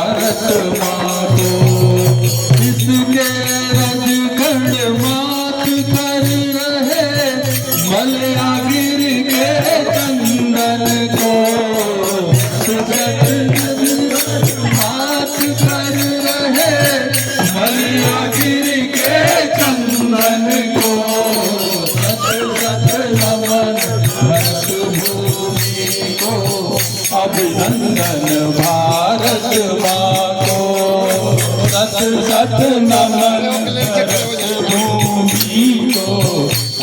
भारत माँ को। इसके रजगढ़ मात कर रहे मलया गिर के चंदन को। मात कर रहे मलया गिर के चंदन को। नमन भरत भूमि को, अभिनंदन भारत माँ को। सत सत नमन भरत भूमि को,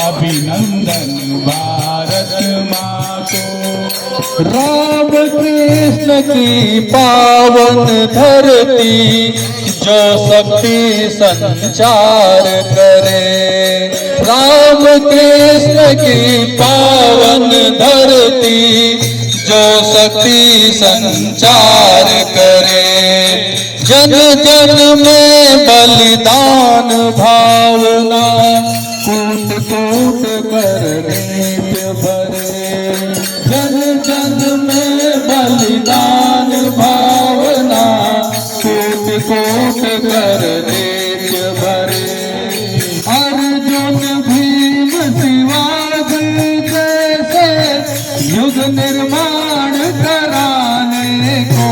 अभिनंदन भारत माँ को। राम कृष्ण की पावन धरती जो शक्ति संचार करे। राम कृष्ण की पावन धरती जो शक्ति संचार करे। जन जन में बलिदान भावना कूट कूट कर नृत्य भरे। जन जन में बलिदान भावना कूट कूट कर नृत्य भरे। अर्जुन भीम शिवाजी जैसे युग निर्माण कराने को।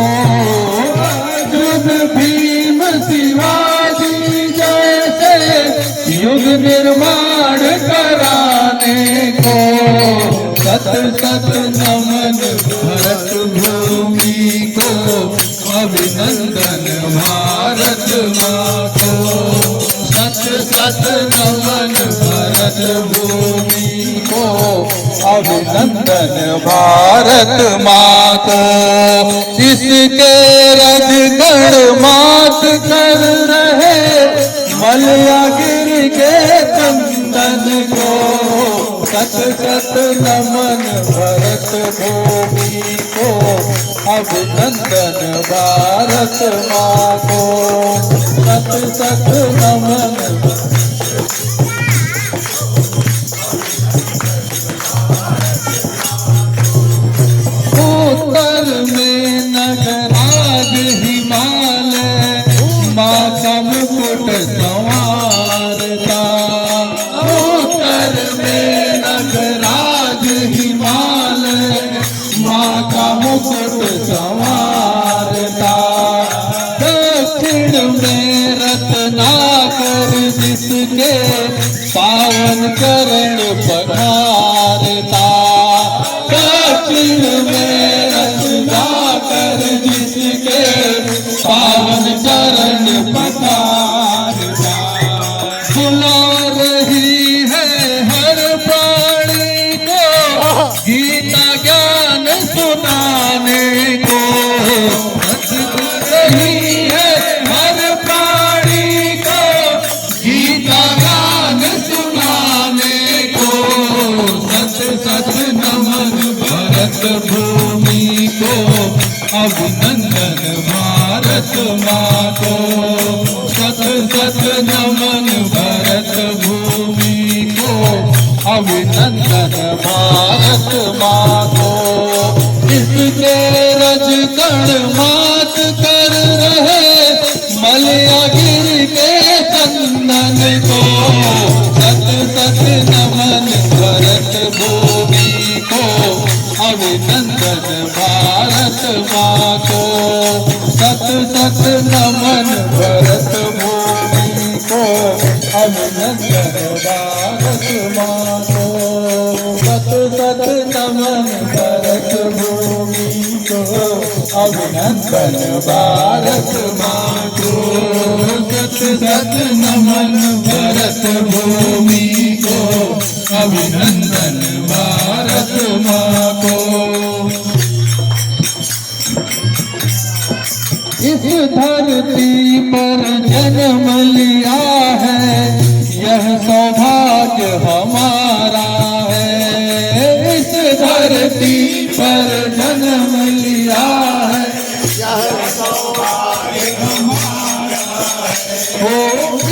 अर्जुन भीम शिवाजी जैसे युग निर्माण कराने को। सत सत नमन भरत भूमि को, अभिनंदन भारत माँ को। सत सत नमन भरत भूमि को, अभिनंदन भारत माँ को। इसके रजगढ़ मात कर रहे मलया गिर के चंदन को। सत सत नमन भरत भूमि को, अभिनंदन भारत माँ को। सत सत नमन उत्तर में नगराज हिमालय माँ का मुकुट संवारता। उत्तर में नगराज हिमालय माँ का मुकुट संवारता। दक्षिण में रत्नाकर जिसके पावन चरण पधारता। दक्षिण में रत्नाकर जिसके पावन चरण पधारता। बुला रही है हर प्राणी को गीता ज्ञान सुनाने को। रही है हर प्राणी को गीता ज्ञान सुनाने को। सत सत नमन भरत भूमि को, अभिनंदन भारत माँ को। सत सत नमन भरत भूमि को, अभिनंदन भारत माँ को। इसके रजगढ़ मात कर रहे मलया गिर के चंदन को। सत सत नमन भरत भूमि को, अभिनंदन भारत माँ को। सत सत नमन भरत भूमि को, अभिनंदन भारत माँ को। सत सत नमन भरत भूमि को, अभिनंदन भारत माँ को। सत सत नमन भरत भूमि को, अभिनंदन भारत माँ को। इस धरती पर जन्म लिया है यह सौभाग्य हमारा है। इस धरती पर जन्म लिया है यह सौभाग्य हमारा है।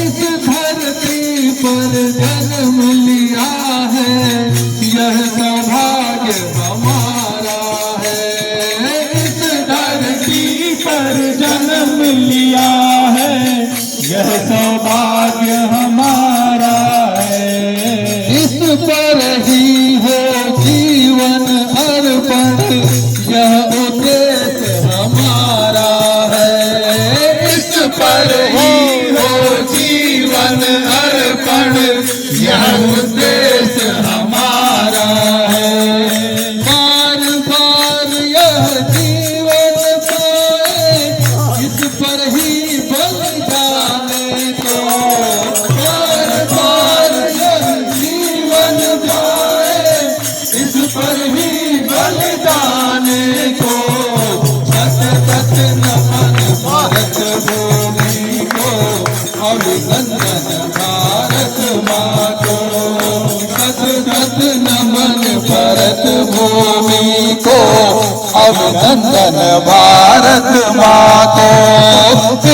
इस धरती पर जन्म लिया है यह सौभाग्य हमारा है। इस धरती पर कर जन्म लिया है, यह सौभाग्य हमारा है। इस पर ही हो जीवन अर्पण, यह उद्देश्य हमारा है। इस पर ही हो जीवन अर्पण, यह उद्देश्य हमारा है। बार बार यह जीवन पाए, इस पर ही बलिदान को। बार बार यह जीवन पाए, इस पर ही बलिदान को। सत सत नमन भारत भूमि को, अभिनंदन भारत माँ को। सत सत नमन भारत भूमि को, अभिनंदन भारत माँ को।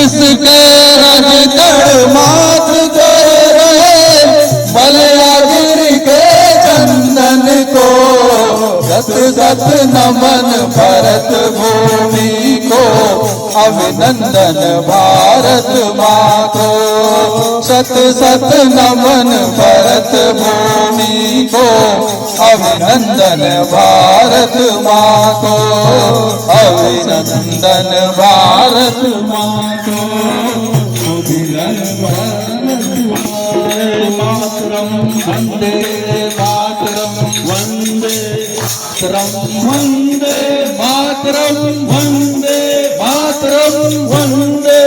इसके रज तड़ माथ कर रहे, मलयागिरी के चंदन को। सत सत नमन भारत भूमि को, अभिनंदन भारत माँ को। सत सत नमन भारत भूमि को, अभिनंदन भारत माँ को। अभिनंदन भारत माँ को। मातरम वंदे मातरम वंदे मातरम वंदे मातरम वंदे मातरम वंदे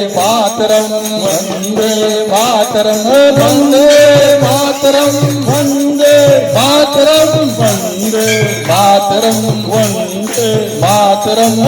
मातरम वंदे मातरम वंदे मातरम वंदे मातरम वंदे मातरम वंदे मातरम।